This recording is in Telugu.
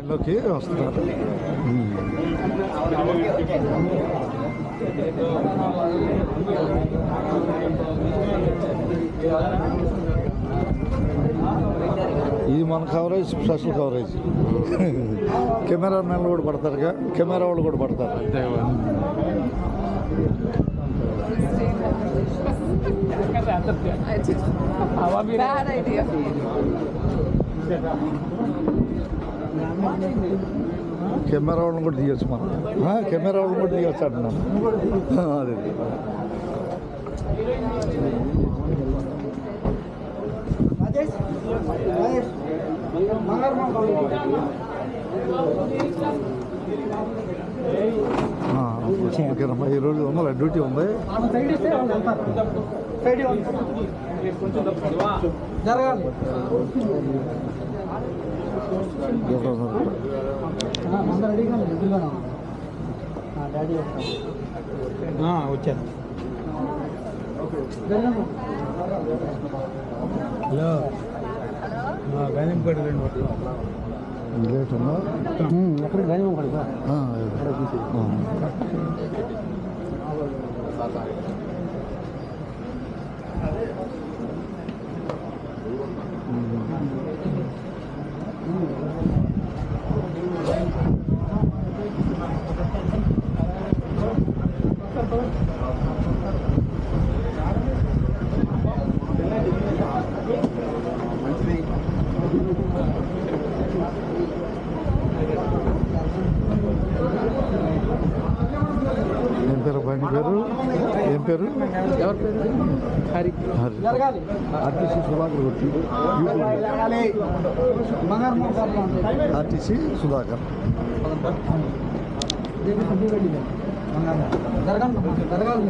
లైన్లోకి వస్తున్నారు. ఇది మన కవరేజ్, స్పెషల్ కవరేజ్. కెమెరా మ్యాన్లు కూడా పడతారుగా, కెమెరా వాళ్ళు కూడా పడతారు. కెమెరా వాళ్ళని కూడా తీయచ్చు మనం, కెమెరా వాళ్ళని కూడా తీయచ్చు అంటున్నాను. అదే ఓకేనమ్మా. ఈరోజు ఉందా డ్యూటీ ఉంది. వచ్చారు. హలో గాంధీపేట లేట్ ఉందా? ఎక్కడ గాంధీపేట ఏం పేరు? ఎవరి పేరు? హరి. ఆర్టీసీ సుధాకర్ కొట్టి ఆర్టీసీ సుధాకర్. జరగాలి